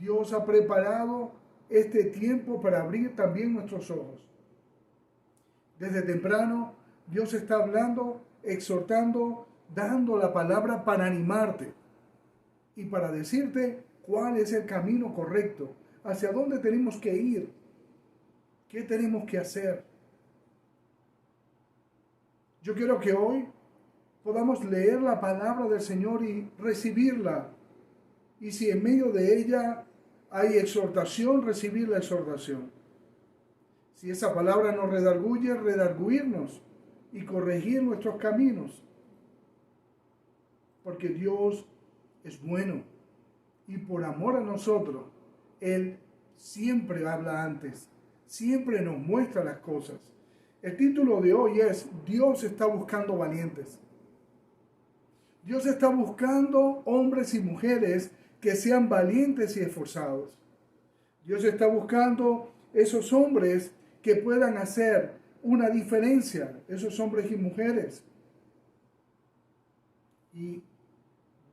Dios ha preparado este tiempo para abrir también nuestros ojos. Desde temprano, Dios está hablando, exhortando, dando la palabra para animarte y para decirte cuál es el camino correcto, hacia dónde tenemos que ir, qué tenemos que hacer. Yo quiero que hoy podamos leer la palabra del Señor y recibirla. Y si en medio de ella hay exhortación, recibir la exhortación. Si esa palabra nos redarguye, redarguirnos y corregir nuestros caminos. Porque Dios es bueno y por amor a nosotros, Él siempre habla antes, siempre nos muestra las cosas. El título de hoy es Dios está buscando valientes. Dios está buscando hombres y mujeres que sean valientes y esforzados. Dios está buscando esos hombres que puedan hacer una diferencia, esos hombres y mujeres. ¿Y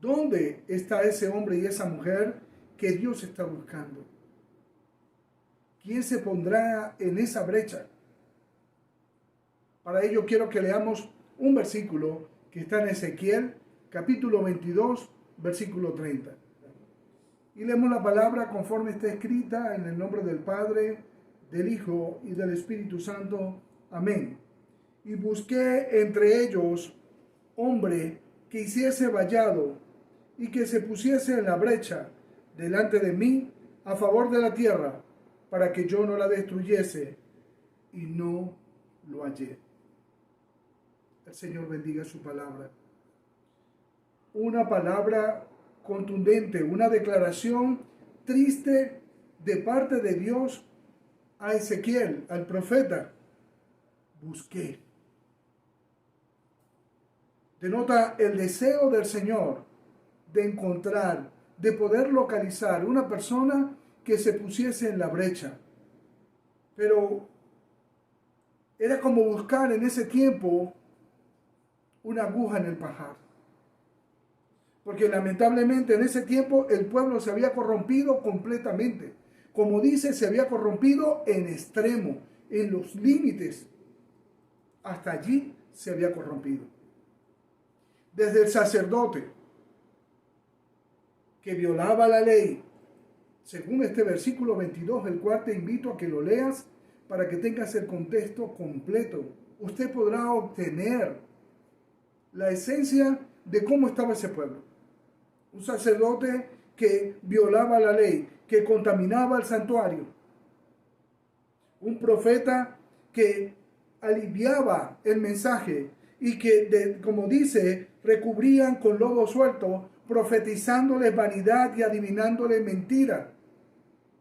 dónde está ese hombre y esa mujer que Dios está buscando? ¿Quién se pondrá en esa brecha? Para ello quiero que leamos un versículo que está en Ezequiel, capítulo 22, versículo 30. Y leemos la palabra conforme está escrita en el nombre del Padre, del Hijo y del Espíritu Santo. Amén. Y busqué entre ellos hombre que hiciese vallado y que se pusiese en la brecha delante de mí a favor de la tierra, para que yo no la destruyese, y no lo hallé. El Señor bendiga su palabra. Una palabra contundente, una declaración triste de parte de Dios a Ezequiel, al profeta. Busqué. Denota el deseo del Señor de encontrar, de poder localizar una persona que se pusiese en la brecha. Pero era como buscar en ese tiempo una aguja en el pajar. Porque lamentablemente en ese tiempo el pueblo se había corrompido completamente. Como dice, se había corrompido en extremo, en los límites. Hasta allí se había corrompido. Desde el sacerdote que violaba la ley, según este versículo 22, el cual te invito a que lo leas para que tengas el contexto completo. Usted podrá obtener la esencia de cómo estaba ese pueblo. Un sacerdote que violaba la ley, que contaminaba el santuario. Un profeta que aliviaba el mensaje y que, como dice, recubrían con lodo suelto, profetizándoles vanidad y adivinándoles mentira.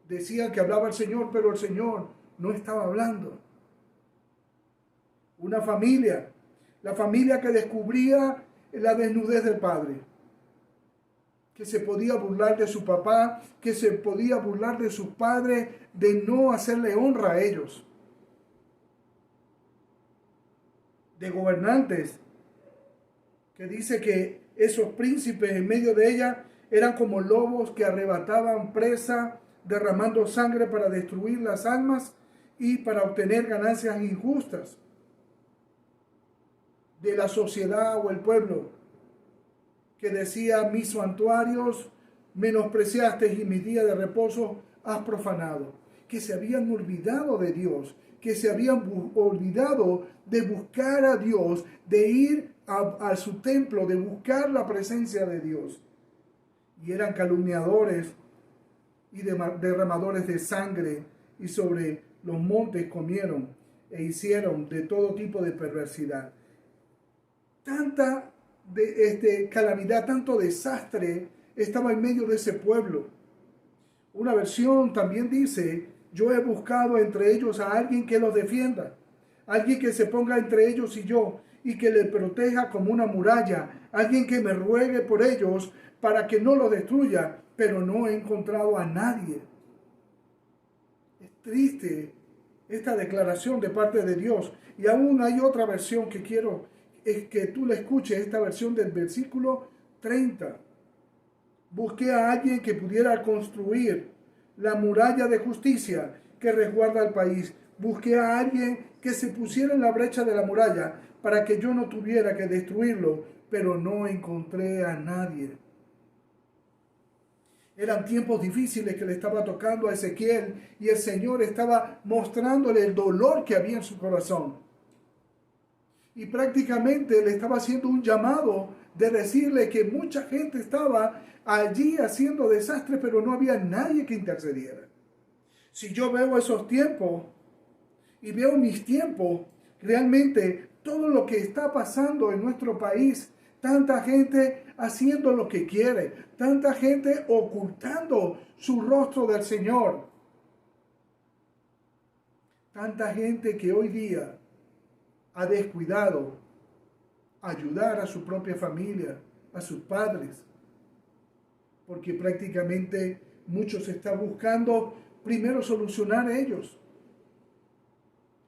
Decían que hablaba el Señor, pero el Señor no estaba hablando. Una familia, la familia que descubría la desnudez del padre, que se podía burlar de su papá, que se podía burlar de sus padres, de no hacerle honra a ellos. De gobernantes, que dice que esos príncipes en medio de ella eran como lobos que arrebataban presa, derramando sangre para destruir las almas y para obtener ganancias injustas. De la sociedad o el pueblo, que decía, mis santuarios menospreciaste y mis días de reposo has profanado. Que se habían olvidado de Dios, que se habían olvidado de buscar a Dios, de ir a su templo, de buscar la presencia de Dios. Y eran calumniadores y derramadores de sangre, y sobre los montes comieron e hicieron de todo tipo de perversidad. Tanta calamidad, tanto desastre estaba en medio de ese pueblo. Una versión también dice, yo he buscado entre ellos a alguien que los defienda, alguien que se ponga entre ellos y yo, y que les proteja como una muralla, alguien que me ruegue por ellos para que no los destruya, pero no he encontrado a nadie. Es triste esta declaración de parte de Dios. Y aún hay otra versión que quiero es que tú la escuches, esta versión del versículo 30. Busqué a alguien que pudiera construir la muralla de justicia que resguarda el país. Busqué a alguien que se pusiera en la brecha de la muralla para que yo no tuviera que destruirlo, pero no encontré a nadie. Eran tiempos difíciles que le estaba tocando a Ezequiel y el Señor estaba mostrándole el dolor que había en su corazón. Y prácticamente le estaba haciendo un llamado de decirle que mucha gente estaba allí haciendo desastre, pero no había nadie que intercediera. Si yo veo esos tiempos y veo mis tiempos, realmente todo lo que está pasando en nuestro país, tanta gente haciendo lo que quiere, tanta gente ocultando su rostro del Señor, tanta gente que hoy día ha descuidado ayudar a su propia familia, a sus padres, porque prácticamente muchos están buscando primero solucionar ellos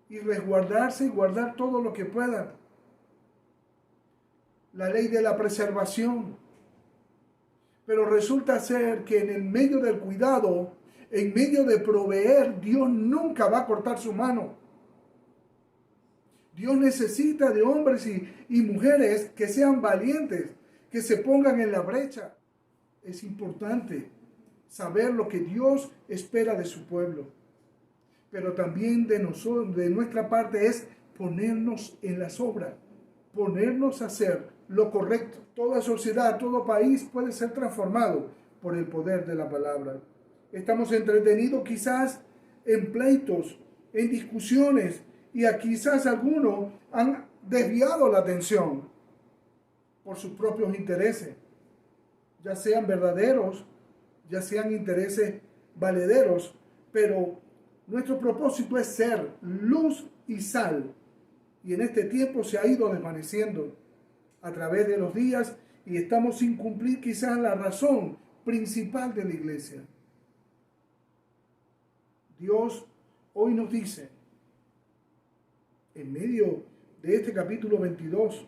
y resguardarse y guardar todo lo que puedan. La ley de la preservación. Pero resulta ser que en el medio del cuidado, en medio de proveer, Dios nunca va a cortar su mano. Dios necesita de hombres y mujeres que sean valientes, que se pongan en la brecha. Es importante saber lo que Dios espera de su pueblo. Pero también de nosotros, de nuestra parte, es ponernos en las obras, ponernos a hacer lo correcto. Toda sociedad, todo país puede ser transformado por el poder de la palabra. Estamos entretenidos quizás en pleitos, en discusiones, y quizás algunos han desviado la atención por sus propios intereses, ya sean verdaderos, ya sean intereses valederos, pero nuestro propósito es ser luz y sal. Y en este tiempo se ha ido desvaneciendo a través de los días y estamos sin cumplir quizás la razón principal de la iglesia. Dios hoy nos dice, en medio de este capítulo 22,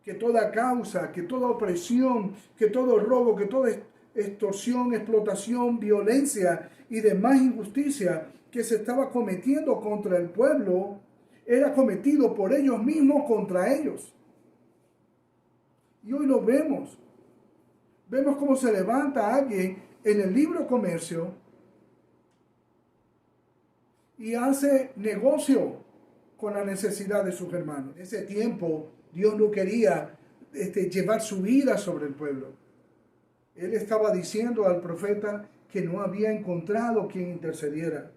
que toda causa, que toda opresión, que todo robo, que toda extorsión, explotación, violencia y demás injusticia que se estaba cometiendo contra el pueblo, era cometido por ellos mismos contra ellos. Y hoy lo vemos. Vemos cómo se levanta alguien en el libro Comercio y hace negocio con la necesidad de sus hermanos. En ese tiempo Dios no quería llevar su ira sobre el pueblo. Él estaba diciendo al profeta que no había encontrado quien intercediera.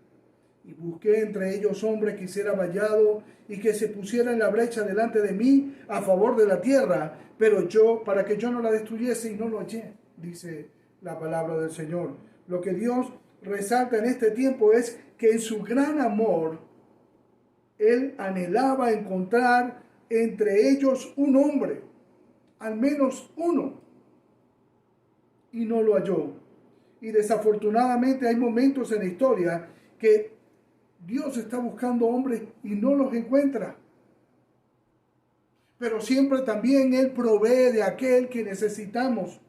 Y busqué entre ellos hombres que hiciera vallado y que se pusiera en la brecha delante de mí a favor de la tierra, pero para que yo no la destruyese, y no lo hallé, dice la palabra del Señor. Lo que Dios resalta en este tiempo es que en su gran amor, Él anhelaba encontrar entre ellos un hombre, al menos uno, y no lo halló. Y desafortunadamente hay momentos en la historia que Dios está buscando hombres y no los encuentra. Pero siempre también Él provee de aquel que necesitamos,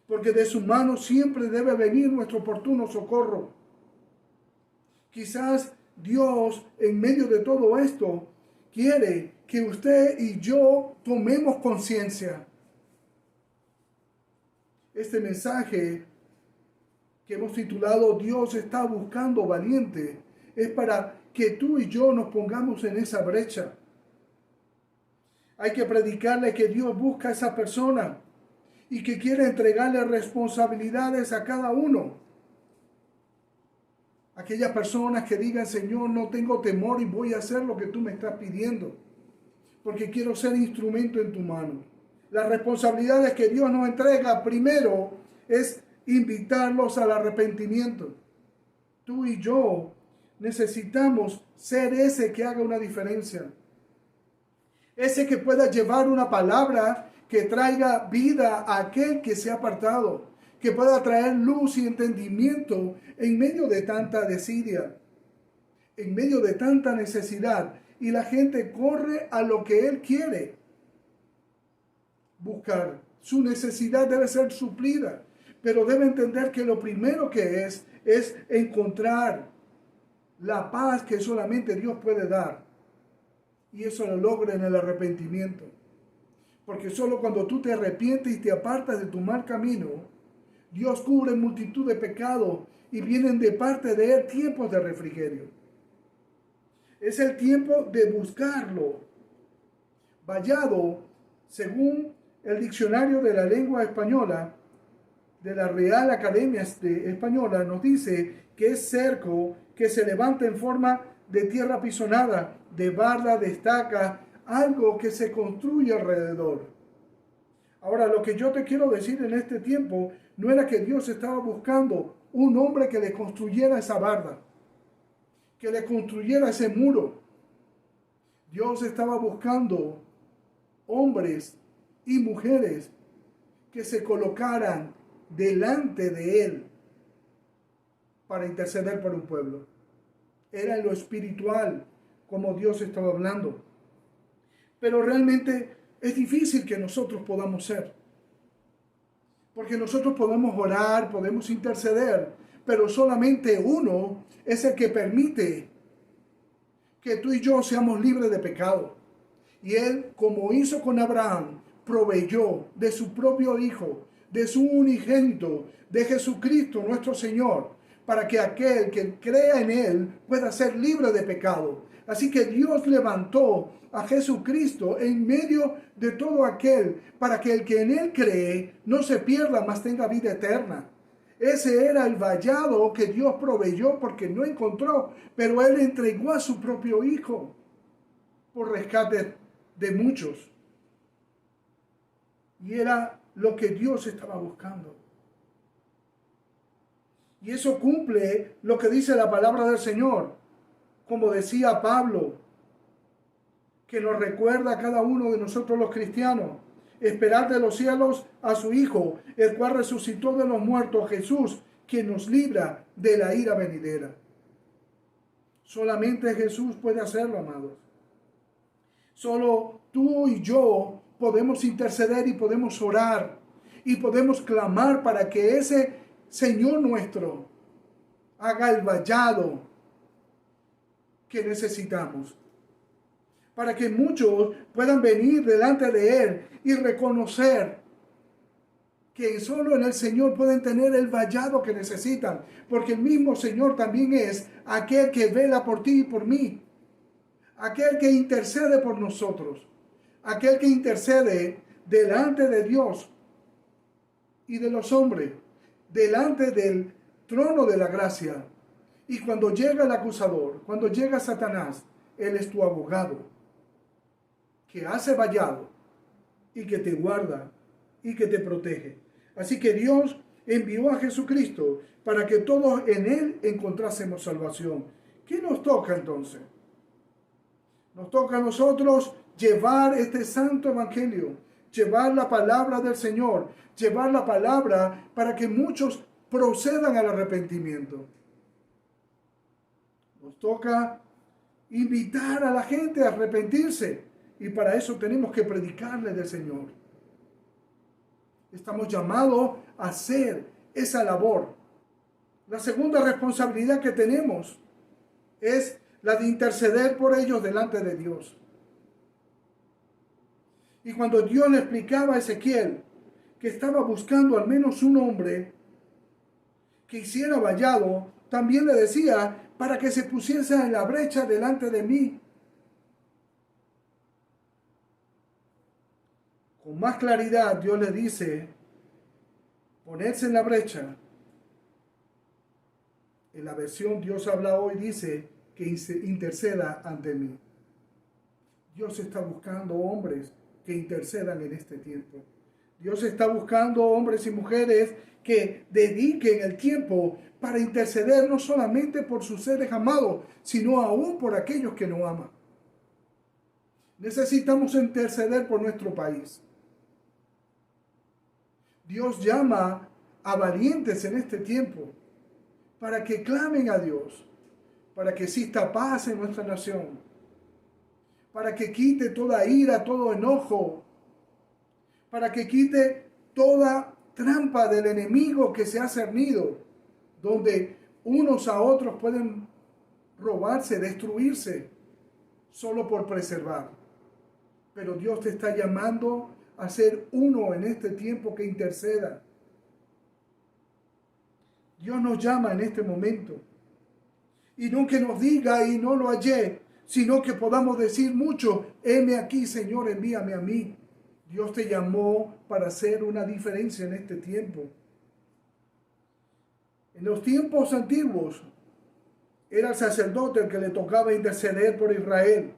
porque de su mano siempre debe venir nuestro oportuno socorro. Quizás Dios, en medio de todo esto, quiere que usted y yo tomemos conciencia. Este mensaje que hemos titulado Dios está buscando valiente es para que tú y yo nos pongamos en esa brecha. Hay que predicarle que Dios busca a esa persona y que quiere entregarle responsabilidades a cada uno. Aquellas personas que digan, Señor, no tengo temor y voy a hacer lo que tú me estás pidiendo, porque quiero ser instrumento en tu mano. Las responsabilidades que Dios nos entrega primero es invitarlos al arrepentimiento. Tú y yo necesitamos ser ese que haga una diferencia. Ese que pueda llevar una palabra que traiga vida a aquel que se ha apartado, que pueda traer luz y entendimiento en medio de tanta desidia, en medio de tanta necesidad. Y la gente corre a lo que Él quiere buscar. Su necesidad debe ser suplida. pero debe entender que lo primero que es encontrar la paz que solamente Dios puede dar. Y eso lo logra en el arrepentimiento. Porque solo cuando tú te arrepientes y te apartas de tu mal camino, Dios cubre multitud de pecados y vienen de parte de Él tiempos de refrigerio. Es el tiempo de buscarlo. Vallado, según el diccionario de la lengua española, de la Real Academia Española, nos dice que es cerco que se levanta en forma de tierra apisonada, de barda, de estaca, algo que se construye alrededor. Ahora, lo que yo te quiero decir en este tiempo no era que Dios estaba buscando un hombre que le construyera esa barda, que le construyera ese muro. Dios estaba buscando hombres y mujeres que se colocaran delante de Él para interceder por un pueblo. Era en lo espiritual como Dios estaba hablando. Pero realmente es difícil que nosotros podamos ser. Porque nosotros podemos orar, podemos interceder, pero solamente uno es el que permite que tú y yo seamos libres de pecado. Y Él, como hizo con Abraham, proveyó de su propio Hijo, de su unigénito, de Jesucristo nuestro Señor, para que aquel que crea en Él pueda ser libre de pecado. Así que Dios levantó a Jesucristo en medio de todo aquel, para que el que en Él cree no se pierda, mas tenga vida eterna. Ese era el vallado que Dios proveyó porque no encontró, pero Él entregó a su propio Hijo por rescate de muchos. Y era lo que Dios estaba buscando. Y eso cumple lo que dice la palabra del Señor. Como decía Pablo, que nos recuerda a cada uno de nosotros los cristianos, esperar de los cielos a su Hijo, el cual resucitó de los muertos, Jesús, quien nos libra de la ira venidera. Solamente Jesús puede hacerlo, amados. Solo tú y yo podemos interceder y podemos orar y podemos clamar para que ese Señor nuestro haga el vallado que necesitamos. Para que muchos puedan venir delante de Él y reconocer que solo en el Señor pueden tener el vallado que necesitan. Porque el mismo Señor también es aquel que vela por ti y por mí. Aquel que intercede por nosotros. Aquel que intercede delante de Dios y de los hombres. Delante del trono de la gracia. Y cuando llega el acusador, cuando llega Satanás, Él es tu abogado, que hace vallado y que te guarda y que te protege. Así que Dios envió a Jesucristo para que todos en Él encontrásemos salvación. ¿Qué nos toca entonces? Nos toca a nosotros llevar este santo evangelio, llevar la palabra del Señor, llevar la palabra para que muchos procedan al arrepentimiento. Nos toca invitar a la gente a arrepentirse y para eso tenemos que predicarle del Señor. Estamos llamados a hacer esa labor. La segunda responsabilidad que tenemos es la de interceder por ellos delante de Dios. Y cuando Dios le explicaba a Ezequiel que estaba buscando al menos un hombre que hiciera vallado, también le decía para que se pusiese en la brecha delante de mí. Con más claridad Dios le dice ponerse en la brecha. En la versión Dios habla hoy dice que interceda ante mí. Dios está buscando hombres que intercedan en este tiempo. Dios está buscando hombres y mujeres que dediquen el tiempo para interceder no solamente por sus seres amados, sino aún por aquellos que no aman. Necesitamos interceder por nuestro país. Dios llama a valientes en este tiempo para que clamen a Dios, para que exista paz en nuestra nación, para que quite toda ira, todo enojo, para que quite toda trampa del enemigo que se ha cernido, donde unos a otros pueden robarse, destruirse, solo por preservar. Pero Dios te está llamando a ser uno en este tiempo que interceda. Dios nos llama en este momento. Y no que nos diga y no lo hallé, sino que podamos decir mucho, heme aquí, Señor, envíame a mí. Dios te llamó para hacer una diferencia en este tiempo. En los tiempos antiguos, era el sacerdote el que le tocaba interceder por Israel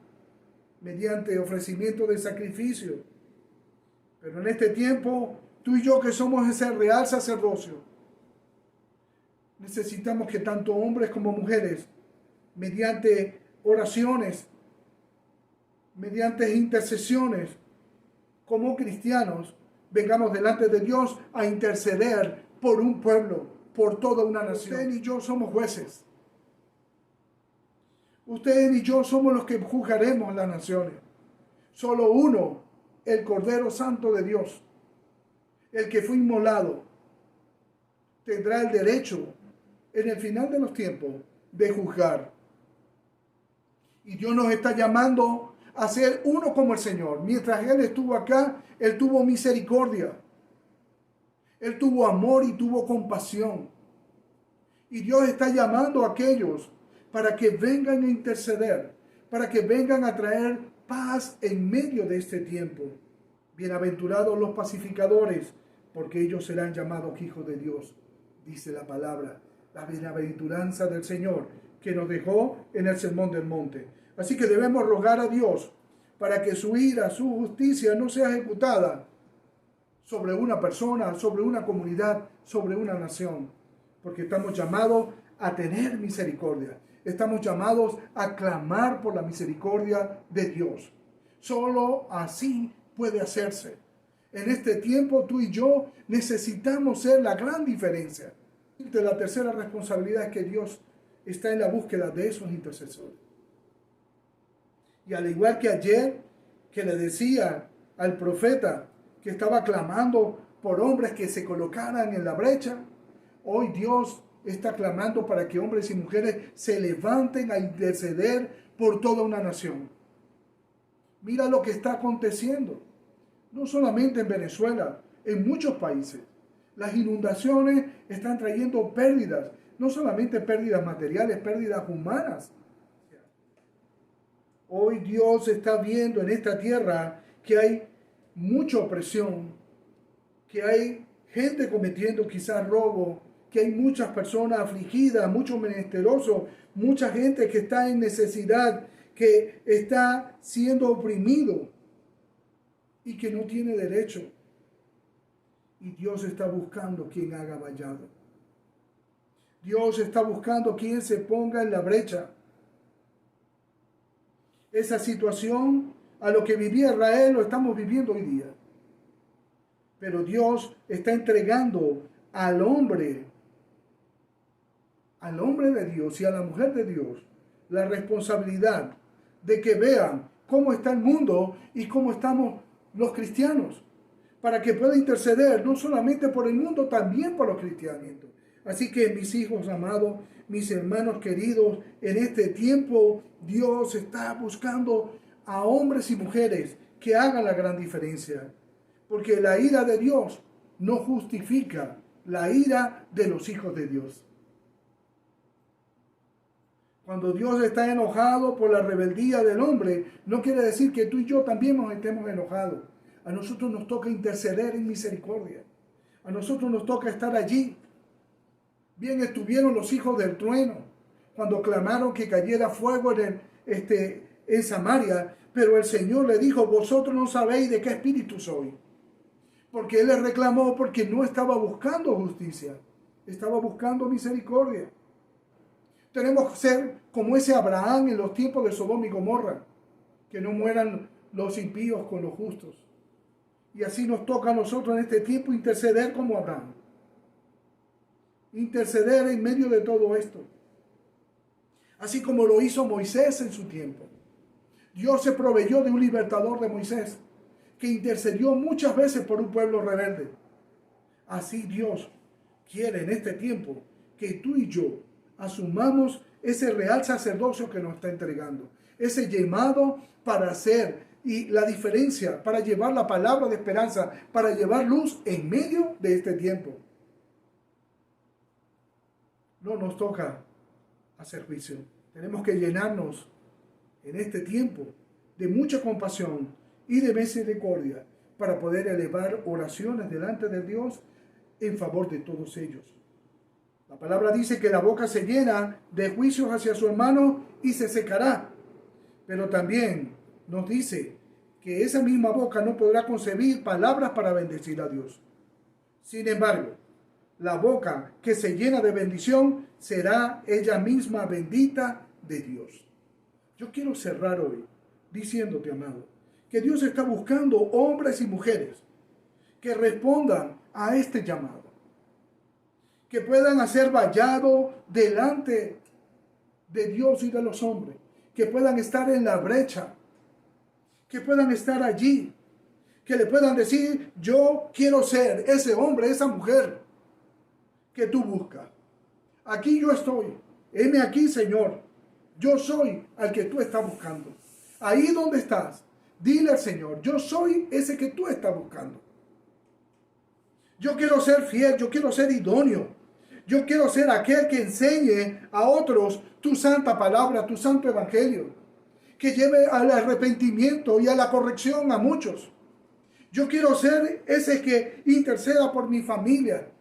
mediante ofrecimiento de sacrificio. Pero en este tiempo, tú y yo que somos ese real sacerdocio, necesitamos que tanto hombres como mujeres, mediante oraciones, mediante intercesiones, como cristianos, vengamos delante de Dios a interceder por un pueblo, por toda una nación. Usted y yo somos jueces. Usted y yo somos los que juzgaremos las naciones. Solo uno, el Cordero Santo de Dios, el que fue inmolado, tendrá el derecho en el final de los tiempos de juzgar. Y Dios nos está llamando a ser uno como el Señor. Mientras Él estuvo acá, Él tuvo misericordia. Él tuvo amor y tuvo compasión. Y Dios está llamando a aquellos para que vengan a interceder, para que vengan a traer paz en medio de este tiempo. Bienaventurados los pacificadores, porque ellos serán llamados hijos de Dios, dice la palabra. La bienaventuranza del Señor que nos dejó en el Sermón del Monte. Así que debemos rogar a Dios para que su ira, su justicia no sea ejecutada sobre una persona, sobre una comunidad, sobre una nación. Porque estamos llamados a tener misericordia. Estamos llamados a clamar por la misericordia de Dios. Solo así puede hacerse. En este tiempo tú y yo necesitamos ser la gran diferencia. La tercera responsabilidad es que Dios está en la búsqueda de esos intercesores. Y al igual que ayer, que le decía al profeta que estaba clamando por hombres que se colocaran en la brecha, hoy Dios está clamando para que hombres y mujeres se levanten a interceder por toda una nación. Mira lo que está aconteciendo, no solamente en Venezuela, en muchos países. Las inundaciones están trayendo pérdidas, no solamente pérdidas materiales, pérdidas humanas. Hoy Dios está viendo en esta tierra que hay mucha opresión, que hay gente cometiendo quizás robo, que hay muchas personas afligidas, muchos menesterosos, mucha gente que está en necesidad, que está siendo oprimido y que no tiene derecho. Y Dios está buscando quien haga vallado. Dios está buscando quien se ponga en la brecha. Esa situación a lo que vivía Israel lo estamos viviendo hoy día. Pero Dios está entregando al hombre de Dios y a la mujer de Dios la responsabilidad de que vean cómo está el mundo y cómo estamos los cristianos, para que pueda interceder no solamente por el mundo, también por los cristianos. Así que mis hijos amados, mis hermanos queridos, en este tiempo Dios está buscando a hombres y mujeres que hagan la gran diferencia. Porque la ira de Dios no justifica la ira de los hijos de Dios. Cuando Dios está enojado por la rebeldía del hombre, no quiere decir que tú y yo también nos estemos enojados. A nosotros nos toca interceder en misericordia. A nosotros nos toca estar allí. Bien estuvieron los hijos del trueno cuando clamaron que cayera fuego en Samaria, pero el Señor le dijo, vosotros no sabéis de qué espíritu soy. Porque Él les reclamó porque no estaba buscando justicia, estaba buscando misericordia. Tenemos que ser como ese Abraham en los tiempos de Sodoma y Gomorra, que no mueran los impíos con los justos. Y así nos toca a nosotros en este tiempo interceder como Abraham. Interceder en medio de todo esto. Así como lo hizo Moisés en su tiempo. Dios se proveyó de un libertador de Moisés, que intercedió muchas veces por un pueblo rebelde. Así Dios quiere en este tiempo que tú y yo asumamos ese real sacerdocio que nos está entregando, ese llamado para hacer y la diferencia, para llevar la palabra de esperanza, para llevar luz en medio de este tiempo. No nos toca hacer juicio. Tenemos que llenarnos en este tiempo de mucha compasión y de misericordia para poder elevar oraciones delante de Dios en favor de todos ellos. La palabra dice que la boca se llena de juicios hacia su hermano y se secará. Pero también nos dice que esa misma boca no podrá concebir palabras para bendecir a Dios. Sin embargo, la boca que se llena de bendición será ella misma bendita de Dios. Yo quiero cerrar hoy diciéndote, amado, que Dios está buscando hombres y mujeres que respondan a este llamado, que puedan hacer vallado delante de Dios y de los hombres, que puedan estar en la brecha, que puedan estar allí, que le puedan decir: yo quiero ser ese hombre, esa mujer que tú buscas. Aquí yo estoy, heme aquí, Señor, yo soy al que tú estás buscando. Ahí donde estás, dile al Señor: yo soy ese que tú estás buscando. Yo quiero ser fiel, yo quiero ser idóneo. Yo quiero ser aquel que enseñe a otros tu santa palabra, tu santo evangelio, que lleve al arrepentimiento y a la corrección a muchos. Yo quiero ser ese que interceda por mi familia,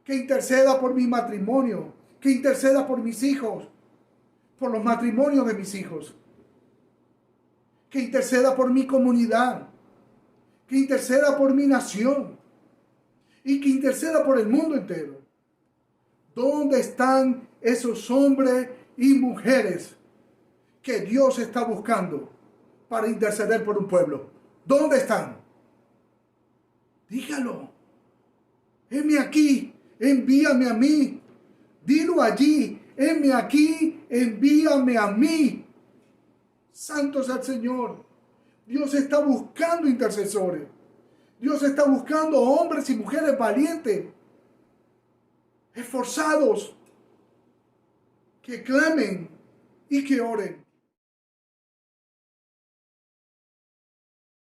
que interceda por mi matrimonio, que interceda por mis hijos, por los matrimonios de mis hijos, que interceda por mi comunidad, que interceda por mi nación y que interceda por el mundo entero. ¿Dónde están esos hombres y mujeres que Dios está buscando para interceder por un pueblo? ¿Dónde están? Dígalo. Heme aquí, envíame a mí. Dilo allí, heme aquí, envíame a mí. Santo es el Señor. Dios está buscando intercesores. Dios está buscando hombres y mujeres valientes, esforzados, que clamen y que oren.